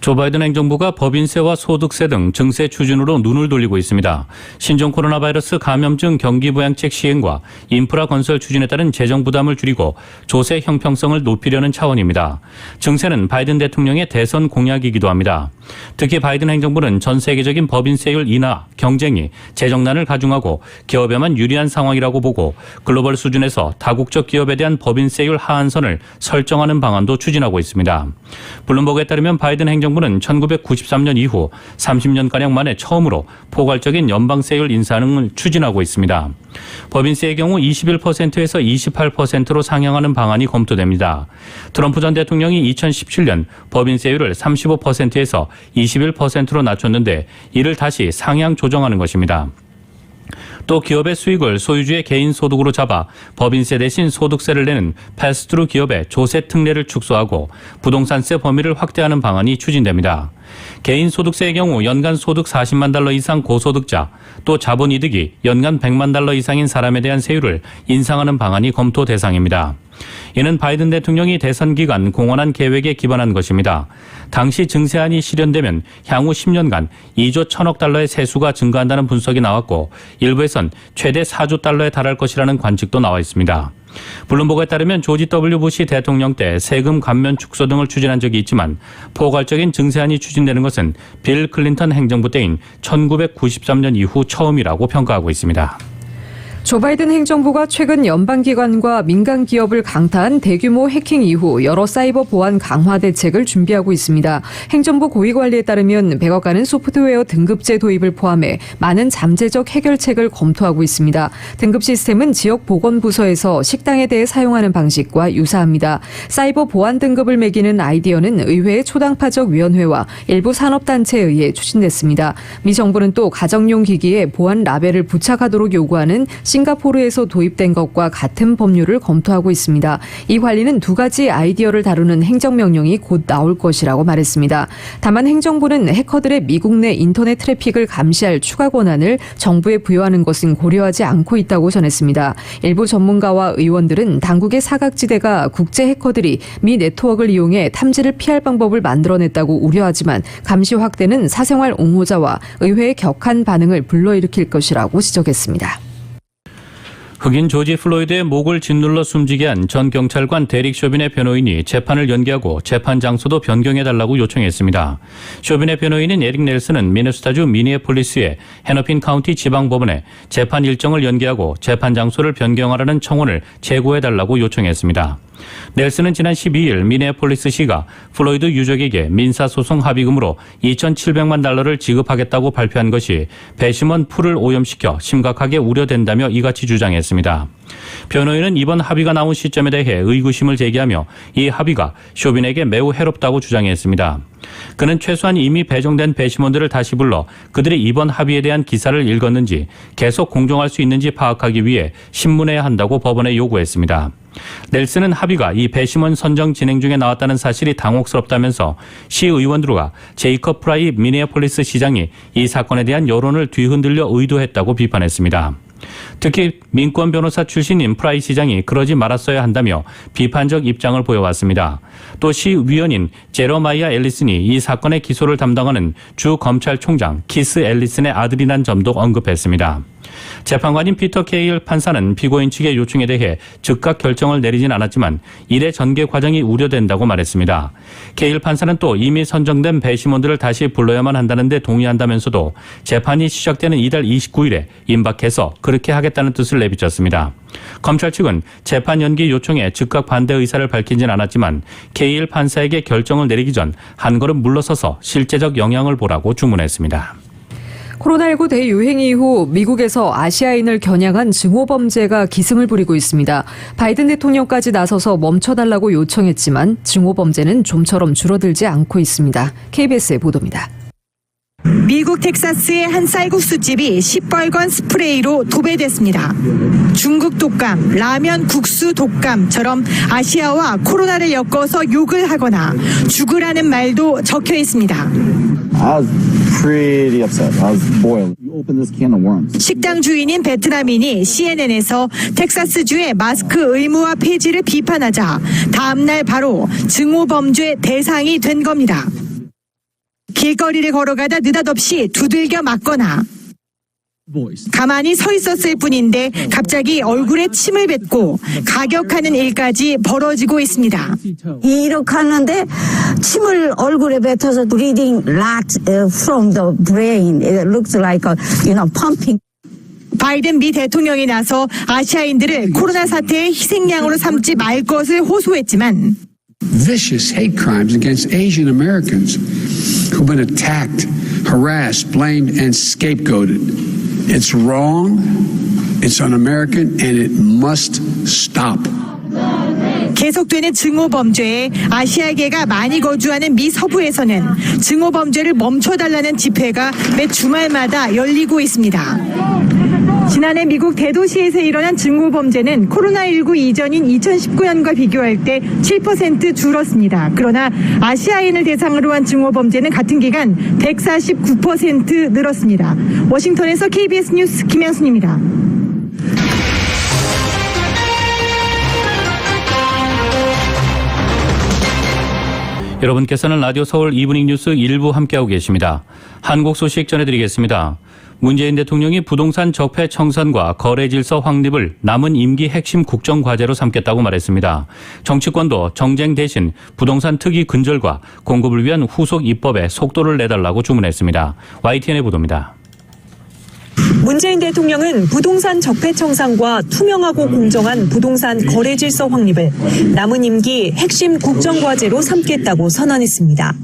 조 바이든 행정부가 법인세와 소득세 등 증세 추진으로 눈을 돌리고 있습니다. 신종 코로나 바이러스 감염증 경기 부양책 시행과 인프라 건설 추진에 따른 재정 부담을 줄이고 조세 형평성을 높이려는 차원입니다. 증세는 바이든 대통령의 대선 공약이기도 합니다. 특히 바이든 행정부는 전 세계적인 법인세율 인하, 경쟁이 재정난을 가중하고 기업에만 유리한 상황이라고 보고 글로벌 수준에서 다국적 기업에 대한 법인세율 하한선을 설정하는 방안도 추진하고 있습니다. 블룸버그에 따르면 바이든 행정부는 1993년 이후 30년가량 만에 처음으로 포괄적인 연방세율 인상을 추진하고 있습니다. 법인세의 경우 21%에서 28%로 상향하는 방안이 검토됩니다. 트럼프 전 대통령이 2017년 법인세율을 35%에서 21%로 낮췄는데 이를 다시 상향 조정하는 것입니다. 또 기업의 수익을 소유주의 개인 소득으로 잡아 법인세 대신 소득세를 내는 패스트루 기업의 조세 특례를 축소하고 부동산세 범위를 확대하는 방안이 추진됩니다. 개인 소득세의 경우 연간 소득 40만 달러 이상 고소득자, 또 자본이득이 연간 100만 달러 이상인 사람에 대한 세율을 인상하는 방안이 검토 대상입니다. 이는 바이든 대통령이 대선 기간 공언한 계획에 기반한 것입니다. 당시 증세안이 실현되면 향후 10년간 2조 1천억 달러의 세수가 증가한다는 분석이 나왔고 일부에선 최대 4조 달러에 달할 것이라는 관측도 나와 있습니다. 블룸버그에 따르면 조지 W. 부시 대통령 때 세금 감면 축소 등을 추진한 적이 있지만 포괄적인 증세안이 추진되는 것은 빌 클린턴 행정부 때인 1993년 이후 처음이라고 평가하고 있습니다. 조 바이든 행정부가 최근 연방기관과 민간 기업을 강타한 대규모 해킹 이후 여러 사이버 보안 강화 대책을 준비하고 있습니다. 행정부 고위관리에 따르면 백악관은 소프트웨어 등급제 도입을 포함해 많은 잠재적 해결책을 검토하고 있습니다. 등급 시스템은 지역 보건부서에서 식당에 대해 사용하는 방식과 유사합니다. 사이버 보안 등급을 매기는 아이디어는 의회의 초당파적 위원회와 일부 산업단체에 의해 추진됐습니다. 미 정부는 또 가정용 기기에 보안 라벨을 부착하도록 요구하는 싱가포르에서 도입된 것과 같은 법률을 검토하고 있습니다. 이 관리는 두 가지 아이디어를 다루는 행정명령이 곧 나올 것이라고 말했습니다. 다만 행정부는 해커들의 미국 내 인터넷 트래픽을 감시할 추가 권한을 정부에 부여하는 것은 고려하지 않고 있다고 전했습니다. 일부 전문가와 의원들은 당국의 사각지대가 국제 해커들이 미 네트워크를 이용해 탐지를 피할 방법을 만들어냈다고 우려하지만 감시 확대는 사생활 옹호자와 의회의 격한 반응을 불러일으킬 것이라고 지적했습니다. 흑인 조지 플로이드의 목을 짓눌러 숨지게 한 전 경찰관 데릭 쇼빈의 변호인이 재판을 연기하고 재판 장소도 변경해달라고 요청했습니다. 쇼빈의 변호인인 에릭 넬슨은 미네소타주 미니애폴리스의 헤너핀 카운티 지방법원에 재판 일정을 연기하고 재판 장소를 변경하라는 청원을 제고해달라고 요청했습니다. 넬슨은 지난 12일 미네폴리스시가 플로이드 유족에게 민사소송 합의금으로 2,700만 달러를 지급하겠다고 발표한 것이 배심원 풀을 오염시켜 심각하게 우려된다며 이같이 주장했습니다. 변호인은 이번 합의가 나온 시점에 대해 의구심을 제기하며 이 합의가 쇼빈에게 매우 해롭다고 주장했습니다. 그는 최소한 이미 배정된 배심원들을 다시 불러 그들이 이번 합의에 대한 기사를 읽었는지 계속 공정할 수 있는지 파악하기 위해 신문해야 한다고 법원에 요구했습니다. 넬슨은 합의가 이 배심원 선정 진행 중에 나왔다는 사실이 당혹스럽다면서 시의원들과 제이컵 프라이 미네아폴리스 시장이 이 사건에 대한 여론을 뒤흔들려 의도했다고 비판했습니다. 특히 민권 변호사 출신인 프라이 시장이 그러지 말았어야 한다며 비판적 입장을 보여왔습니다. 또 시위원인 제러마이아 앨리슨이 이 사건의 기소를 담당하는 주 검찰총장 키스 앨리슨의 아들이란 점도 언급했습니다. 재판관인 피터 케일 판사는 피고인 측의 요청에 대해 즉각 결정을 내리진 않았지만 일의 전개 과정이 우려된다고 말했습니다. 케일 판사는 또 이미 선정된 배심원들을 다시 불러야만 한다는 데 동의한다면서도 재판이 시작되는 이달 29일에 임박해서 그렇게 하겠다는 뜻을 내비쳤습니다. 검찰 측은 재판 연기 요청에 즉각 반대 의사를 밝히진 않았지만 케일 판사에게 결정을 내리기 전 한 걸음 물러서서 실제적 영향을 보라고 주문했습니다. 코로나19 대유행 이후 미국에서 아시아인을 겨냥한 증오범죄가 기승을 부리고 있습니다. 바이든 대통령까지 나서서 멈춰달라고 요청했지만 증오범죄는 좀처럼 줄어들지 않고 있습니다. KBS의 보도입니다. 미국 텍사스의 한 쌀국수집이 시뻘건 스프레이로 도배됐습니다. 중국 독감, 라면 국수 독감처럼 아시아와 코로나를 엮어서 욕을 하거나 죽으라는 말도 적혀 있습니다. I was pretty upset. I was boiled. You open this can of worms. 식당 주인인 베트남인이 CNN에서 텍사스주의 마스크 의무화 폐지를 비판하자 다음 날 바로 증오범죄 대상이 된 겁니다. 길거리를 걸어가다 느닷없이 두들겨 맞거나 가만히 서 있었을 뿐인데 갑자기 얼굴에 침을 뱉고 가격하는 일까지 벌어지고 있습니다. 이렇게 하는데 침을 얼굴에 뱉어서 breathing lot from the brain. It looks like pumping. 바이든 미 대통령이 나서 아시아인들을 코로나 사태의 희생양으로 삼지 말 것을 호소했지만 Vicious hate crimes against Asian Americans who've been attacked, harassed, blamed, and scapegoated. It's wrong, it's un-American, and it must stop. 계속되는 증오범죄에 아시아계가 많이 거주하는 미 서부에서는 증오범죄를 멈춰달라는 집회가 매 주말마다 열리고 있습니다. 지난해 미국 대도시에서 일어난 증오범죄는 코로나19 이전인 2019년과 비교할 때 7% 줄었습니다. 그러나 아시아인을 대상으로 한 증오범죄는 같은 기간 149% 늘었습니다. 워싱턴에서 KBS 뉴스 김양순입니다. 여러분께서는 라디오 서울 이브닝 뉴스 1부 함께하고 계십니다. 한국 소식 전해드리겠습니다. 문재인 대통령이 부동산 적폐 청산과 거래 질서 확립을 남은 임기 핵심 국정 과제로 삼겠다고 말했습니다. 정치권도 정쟁 대신 부동산 특이 근절과 공급을 위한 후속 입법에 속도를 내달라고 주문했습니다. YTN의 보도입니다. 문재인 대통령은 부동산 적폐 청산과 투명하고 공정한 부동산 거래 질서 확립을 남은 임기 핵심 국정 과제로 삼겠다고 선언했습니다.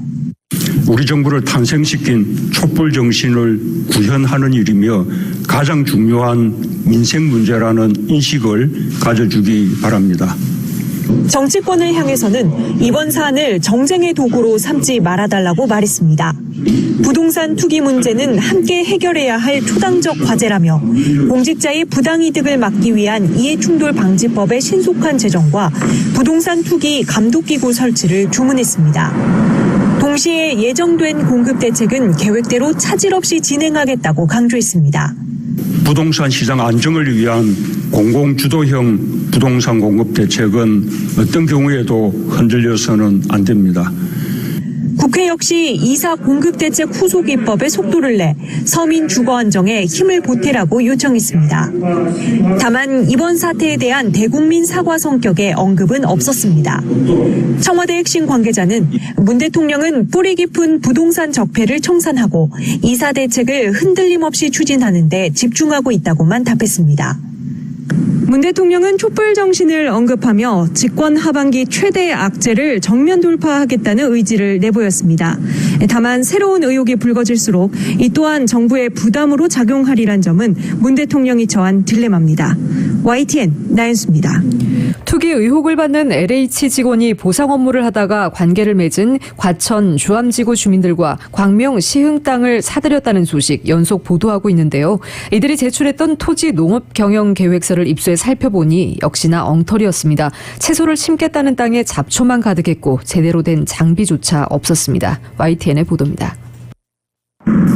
우리 정부를 탄생시킨 촛불 정신을 구현하는 일이며 가장 중요한 민생 문제라는 인식을 가져주기 바랍니다. 정치권을 향해서는 이번 사안을 정쟁의 도구로 삼지 말아달라고 말했습니다. 부동산 투기 문제는 함께 해결해야 할 초당적 과제라며 공직자의 부당이득을 막기 위한 이해충돌 방지법의 신속한 제정과 부동산 투기 감독기구 설치를 주문했습니다. 동시에 예정된 공급 대책은 계획대로 차질 없이 진행하겠다고 강조했습니다. 부동산 시장 안정을 위한 공공주도형 부동산 공급 대책은 어떤 경우에도 흔들려서는 안 됩니다. 국회 역시 이사 공급대책 후속 입법에 속도를 내 서민 주거 안정에 힘을 보태라고 요청했습니다. 다만 이번 사태에 대한 대국민 사과 성격의 언급은 없었습니다. 청와대 핵심 관계자는 문 대통령은 뿌리 깊은 부동산 적폐를 청산하고 이사 대책을 흔들림 없이 추진하는 데 집중하고 있다고만 답했습니다. 문 대통령은 촛불 정신을 언급하며 집권 하반기 최대 악재를 정면 돌파하겠다는 의지를 내보였습니다. 다만 새로운 의혹이 불거질수록 이 또한 정부의 부담으로 작용하리란 점은 문 대통령이 처한 딜레마입니다. YTN 나연수입니다. 투기 의혹을 받는 LH 직원이 보상 업무를 하다가 관계를 맺은 과천 주암지구 주민들과 광명 시흥 땅을 사들였다는 소식 연속 보도하고 있는데요. 이들이 제출했던 토지 농업 경영 계획서를 입수해 살펴보니 역시나 엉터리였습니다. 채소를 심겠다는 땅에 잡초만 가득했고 제대로 된 장비조차 없었습니다. YTN의 보도입니다.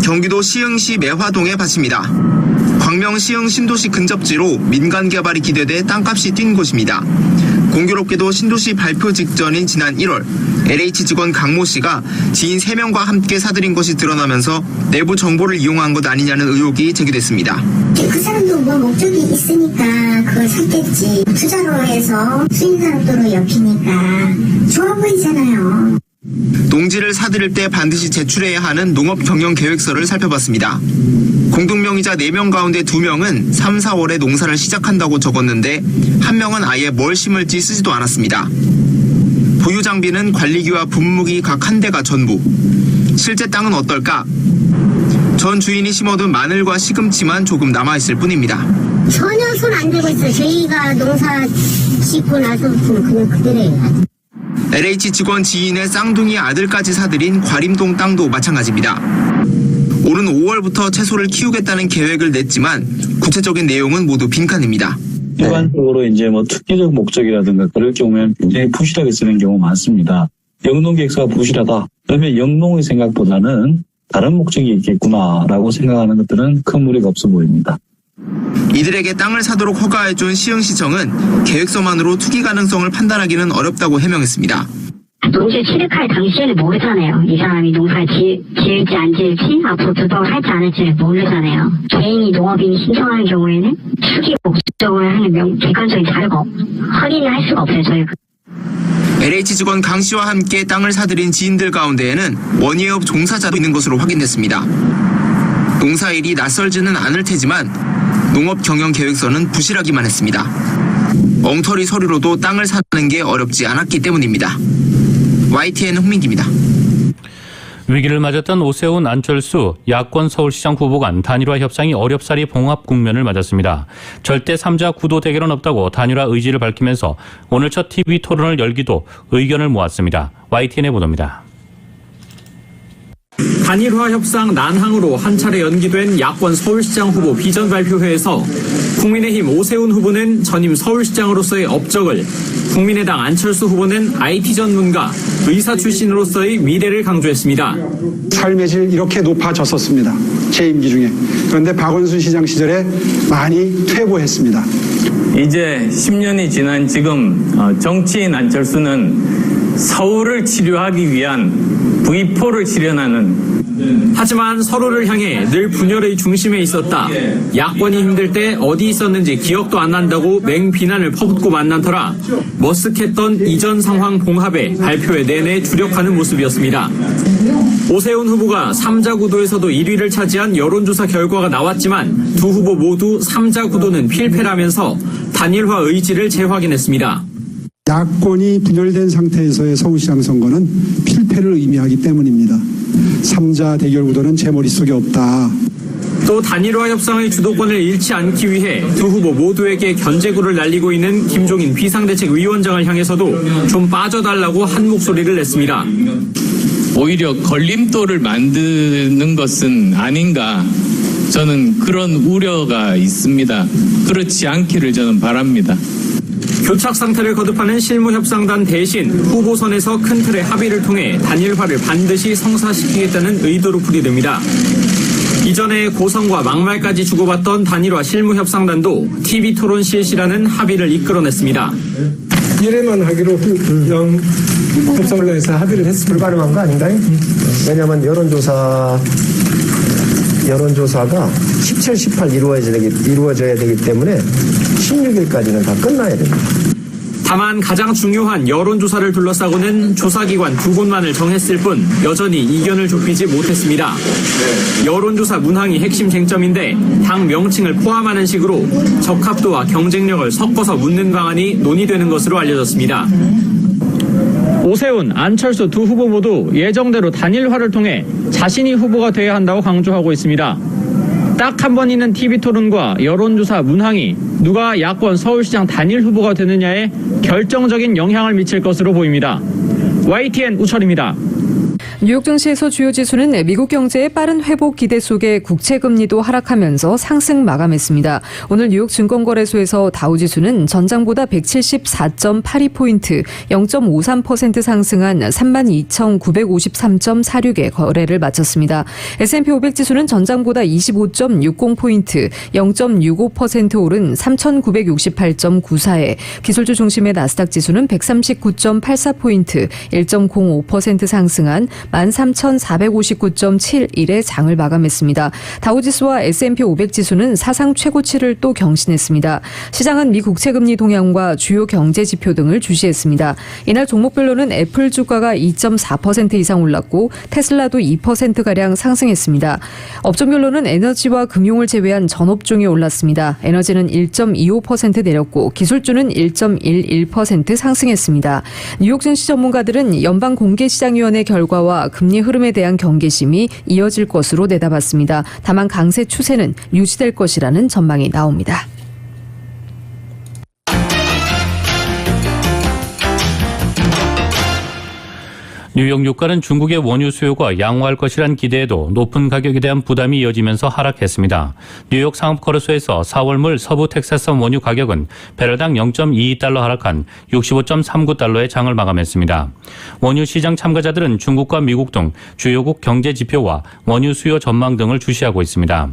경기도 시흥시 매화동의 밭입니다. 광명 시흥 신도시 근접지로 민간 개발이 기대돼 땅값이 뛴 곳입니다. 공교롭게도 신도시 발표 직전인 지난 1월 LH 직원 강모 씨가 지인 3명과 함께 사들인 것이 드러나면서 내부 정보를 이용한 것 아니냐는 의혹이 제기됐습니다. 그 사람도 뭐 목적이 있으니까 그걸 샀겠지. 투자로 해서 수인산업도로 엮이니까 좋아 보이잖아요. 농지를 사들일 때 반드시 제출해야 하는 농업경영계획서를 살펴봤습니다. 공동명의자 4명 가운데 2명은 3, 4월에 농사를 시작한다고 적었는데 1명은 아예 뭘 심을지 쓰지도 않았습니다. 보유 장비는 관리기와 분무기 각 한 대가 전부. 실제 땅은 어떨까? 전 주인이 심어둔 마늘과 시금치만 조금 남아있을 뿐입니다. 전혀 손 안 대고 있어요. 저희가 농사 짓고 나서 그냥 그대로예요. LH 직원 지인의 쌍둥이 아들까지 사들인 과림동 땅도 마찬가지입니다. 오는 5월부터 채소를 키우겠다는 계획을 냈지만 구체적인 내용은 모두 빈칸입니다. 일반적으로 이제 뭐 투기적 목적이라든가 그럴 경우에는 굉장히 부실하게 쓰는 경우가 많습니다. 영농계획서가 부실하다. 그러면 영농의 생각보다는 다른 목적이 있겠구나라고 생각하는 것들은 큰 무리가 없어 보입니다. 이들에게 땅을 사도록 허가해준 시흥시청은 계획서만으로 투기 가능성을 판단하기는 어렵다고 해명했습니다. 농지를 취득할 당시에는 모르잖아요. 이 사람이 농사를 지을지 안 지을지 앞으로 불법을 할지 안 할지를 모르잖아요. 개인이 농업인이 신청하는 경우에는 투기 목적을 하는 객관적인 자료가 확인을 할 수가 없어요. 저희가. LH 직원 강 씨와 함께 땅을 사들인 지인들 가운데에는 원예업 종사자도 있는 것으로 확인됐습니다. 농사일이 낯설지는 않을 테지만 농업경영계획서는 부실하기만 했습니다. 엉터리 서류로도 땅을 사는 게 어렵지 않았기 때문입니다. YTN 홍민기입니다. 위기를 맞았던 오세훈, 안철수 야권 서울시장 후보 간 단일화 협상이 어렵사리 봉합 국면을 맞았습니다. 절대 3자 구도 대결은 없다고 단일화 의지를 밝히면서 오늘 첫 TV 토론을 열기도 의견을 모았습니다. YTN의 보도입니다. 단일화 협상 난항으로 한 차례 연기된 야권 서울시장 후보 비전 발표회에서 국민의힘 오세훈 후보는 전임 서울시장으로서의 업적을, 국민의당 안철수 후보는 IT 전문가, 의사 출신으로서의 미래를 강조했습니다. 삶의 질 이렇게 높아졌었습니다. 제 임기 중에. 그런데 박원순 시장 시절에 많이 퇴보했습니다. 이제 10년이 지난 지금 정치인 안철수는 서울을 치료하기 위한 V4를 실현하는, 하지만 서로를 향해 늘 분열의 중심에 있었다. 야권이 힘들 때 어디 있었는지 기억도 안 난다고 맹비난을 퍼붓고 만난 터라 머쓱했던 이전 상황 봉합에 발표회 내내 주력하는 모습이었습니다. 오세훈 후보가 3자 구도에서도 1위를 차지한 여론조사 결과가 나왔지만 두 후보 모두 3자 구도는 필패라면서 단일화 의지를 재확인했습니다. 야권이 분열된 상태에서의 서울시장 선거는 필패를 의미하기 때문입니다. 3자 대결 구도는 제 머릿속에 없다. 또 단일화 협상의 주도권을 잃지 않기 위해 두 후보 모두에게 견제구를 날리고 있는 김종인 비상대책위원장을 향해서도 좀 빠져달라고 한 목소리를 냈습니다. 오히려 걸림돌을 만드는 것은 아닌가, 저는 그런 우려가 있습니다. 그렇지 않기를 저는 바랍니다. 교착 상태를 거듭하는 실무협상단 대신 후보선에서 큰 틀의 합의를 통해 단일화를 반드시 성사시키겠다는 의도로 풀이됩니다. 이전에 고성과 막말까지 주고받던 단일화 실무협상단도 TV토론 실시라는 합의를 이끌어냈습니다. 이래만 하기로 협상을 해서 합의를 했습니다. 불가능한 거 아닌가요? 왜냐하면 여론조사가 17, 18 이루어져야 되기 때문에 16일까지는 다 끝나야 됩니다. 다만 가장 중요한 여론조사를 둘러싸고는 조사기관 2곳만을 정했을 뿐 여전히 이견을 좁히지 못했습니다. 여론조사 문항이 핵심 쟁점인데 당 명칭을 포함하는 식으로 적합도와 경쟁력을 섞어서 묻는 방안이 논의되는 것으로 알려졌습니다. 오세훈, 안철수 두 후보 모두 예정대로 단일화를 통해 자신이 후보가 돼야 한다고 강조하고 있습니다. 딱 한 번 있는 TV토론과 여론조사 문항이 누가 야권 서울시장 단일 후보가 되느냐에 결정적인 영향을 미칠 것으로 보입니다. YTN 우철입니다. 뉴욕 증시에서 주요 지수는 미국 경제의 빠른 회복 기대 속에 국채 금리도 하락하면서 상승 마감했습니다. 오늘 뉴욕 증권거래소에서 다우지수는 전장보다 174.82포인트, 0.53% 상승한 32,953.46의 거래를 마쳤습니다. S&P 500지수는 전장보다 25.60포인트, 0.65% 오른 3,968.94에 기술주 중심의 나스닥 지수는 139.84포인트, 1.05% 상승한 13,459.71의 장을 마감했습니다. 다우지수와 S&P 500지수는 사상 최고치를 또 경신했습니다. 시장은 미 국채금리 동향과 주요 경제 지표 등을 주시했습니다. 이날 종목별로는 애플 주가가 2.4% 이상 올랐고 테슬라도 2%가량 상승했습니다. 업종별로는 에너지와 금융을 제외한 전 업종이 올랐습니다. 에너지는 1.25% 내렸고 기술주는 1.11% 상승했습니다. 뉴욕 증시 전문가들은 연방공개시장위원회 결과와 금리 흐름에 대한 경계심이 이어질 것으로 내다봤습니다. 다만 강세 추세는 유지될 것이라는 전망이 나옵니다. 뉴욕 유가는 중국의 원유 수요가 양호할 것이란 기대에도 높은 가격에 대한 부담이 이어지면서 하락했습니다. 뉴욕 상업거래소에서 4월물 서부 텍사스 원유 가격은 배럴당 0.22달러 하락한 65.39달러의 장을 마감했습니다. 원유 시장 참가자들은 중국과 미국 등 주요국 경제 지표와 원유 수요 전망 등을 주시하고 있습니다.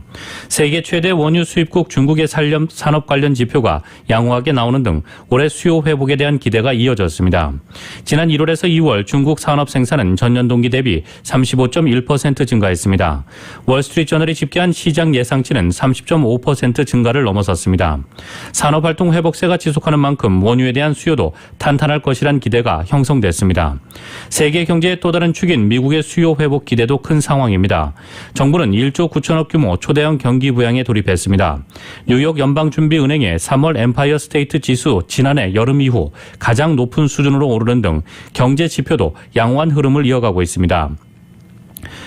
세계 최대 원유 수입국 중국의 산업 관련 지표가 양호하게 나오는 등 올해 수요 회복에 대한 기대가 이어졌습니다. 지난 1월에서 2월 중국 산업 생산은 전년 동기 대비 35.1% 증가했습니다. 월스트리트저널이 집계한 시장 예상치는 30.5% 증가를 넘어섰습니다. 산업활동 회복세가 지속하는 만큼 원유에 대한 수요도 탄탄할 것이란 기대가 형성됐습니다. 세계 경제의 또 다른 축인 미국의 수요 회복 기대도 큰 상황입니다. 정부는 1조 9천억 규모 초대형 경기 부양에 돌입했습니다. 뉴욕 연방준비은행의 3월 엠파이어 스테이트 지수 지난해 여름 이후 가장 높은 수준으로 오르는 등 경제 지표도 양호한 흐름을 이어가고 있습니다.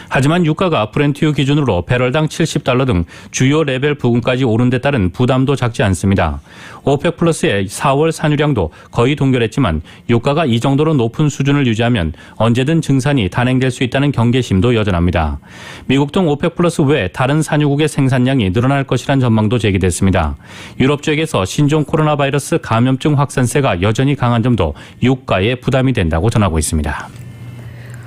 하지만 유가가 브렌트유 기준으로 배럴당 70달러 등 주요 레벨 부근까지 오른 데 따른 부담도 작지 않습니다. 오펙 플러스의 4월 산유량도 거의 동결했지만 유가가 이 정도로 높은 수준을 유지하면 언제든 증산이 단행될 수 있다는 경계심도 여전합니다. 미국 등 오펙 플러스 외 다른 산유국의 생산량이 늘어날 것이란 전망도 제기됐습니다. 유럽 지역에서 신종 코로나 바이러스 감염증 확산세가 여전히 강한 점도 유가에 부담이 된다고 전하고 있습니다.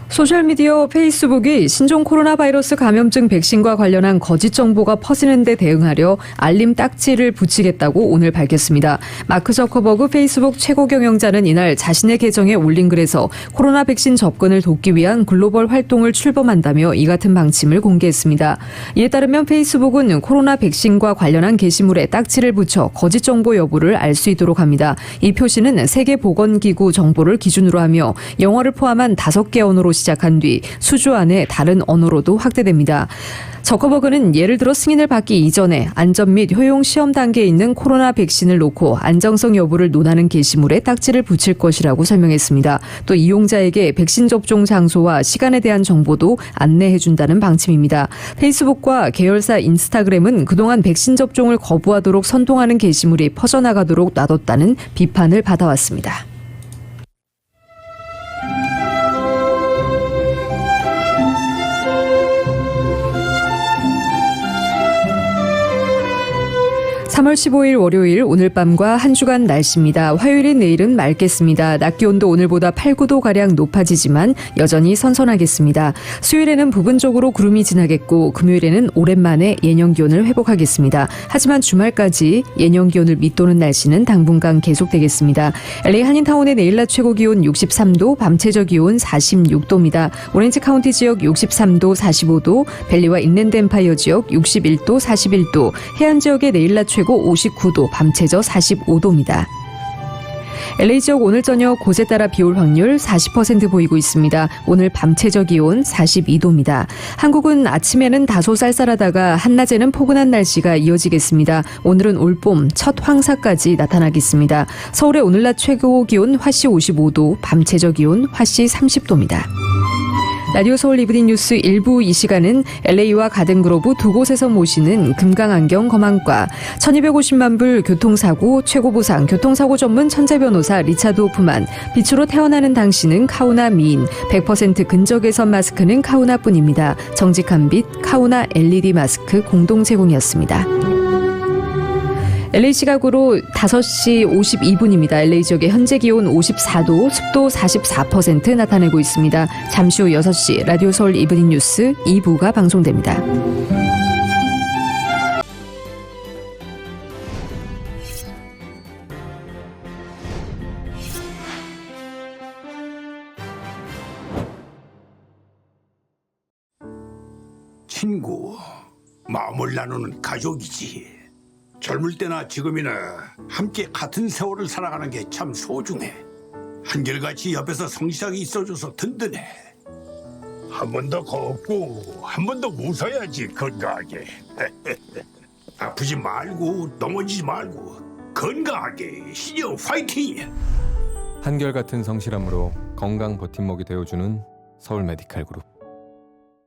소셜미디어 페이스북이 신종 코로나 바이러스 감염증 백신과 관련한 거짓 정보가 퍼지는 데 대응하려 알림 딱지를 붙이겠다고 오늘 밝혔습니다. 마크 저커버그 페이스북 최고 경영자는 이날 자신의 계정에 올린 글에서 코로나 백신 접근을 돕기 위한 글로벌 활동을 출범한다며 이 같은 방침을 공개했습니다. 이에 따르면 페이스북은 코로나 백신과 관련한 게시물에 딱지를 붙여 거짓 정보 여부를 알 수 있도록 합니다. 이 표시는 세계보건기구 정보를 기준으로 하며 영어를 포함한 5개 언어로 시작한 뒤 수주 안에 다른 언어로도 확대됩니다. 저커버그는 예를 들어 승인을 받기 이전에 안전 및 효용 시험 단계에 있는 코로나 백신을 놓고 안정성 여부를 논하는 게시물에 딱지를 붙일 것이라고 설명했습니다. 또 이용자에게 백신 접종 장소와 시간에 대한 정보도 안내해준다는 방침입니다. 페이스북과 계열사 인스타그램은 그동안 백신 접종을 거부하도록 선동하는 게시물이 퍼져나가도록 놔뒀다는 비판을 받아왔습니다. (3월 15일) 월요일 오늘 밤과 한 주간 날씨입니다. 화요일인 내일은 맑겠습니다. 낮 기온도 오늘보다 8, 9도가량 높아지지만 여전히 선선하겠습니다. 수요일에는 부분적으로 구름이 지나겠고 금요일에는 오랜만에 예년 기온을 회복하겠습니다. 하지만 주말까지 예년 기온을 밑도는 날씨는 당분간 계속되겠습니다. LA 한인타운의 내일 낮 최고 기온 63도, 밤 최저 기온 46도입니다. 오렌지 카운티 지역 63도, 45도, 밸리와 인랜드 엠파이어 지역 61도, 41도, 해안 지역의 내일 낮 최고 59도, 밤 최저 45도입니다. LA 지역 오늘 저녁 곳에 따라 비올 확률 40% 보이고 있습니다. 오늘 밤 최저 기온 42도입니다. 한국은 아침에는 다소 쌀쌀하다가 한낮에는 포근한 날씨가 이어지겠습니다. 오늘은 올봄 첫 황사까지 나타나겠습니다. 서울의 오늘 낮 최고 기온 화씨 55도, 밤 최저 기온 화씨 30도입니다. 라디오 서울 이브닝 뉴스 1부 이 시간은 LA와 가든그로브 두 곳에서 모시는 금강안경 검안과 1250만 불 교통사고 최고보상 교통사고 전문 천재변호사 리차드 호프만 빛으로 태어나는 당신은 카우나 미인 100% 근적외선 마스크는 카우나뿐입니다. 정직한 빛 카우나 LED 마스크 공동 제공이었습니다. LA 시각으로 5시 52분입니다. LA 지역의 현재 기온 54도, 습도 44% 나타내고 있습니다. 잠시 후 6시 라디오 서울 이브닝 뉴스 2부가 방송됩니다. 친구, 마음을 나누는 가족이지. 젊을 때나 지금이나 함께 같은 세월을 살아가는 게 참 소중해. 한결같이 옆에서 성실하게 있어줘서 든든해. 한 번 더 걷고 한 번 더 웃어야지 건강하게. 아프지 말고 넘어지지 말고 건강하게 신영 화이팅! 한결같은 성실함으로 건강 버팀목이 되어주는 서울 메디칼 그룹.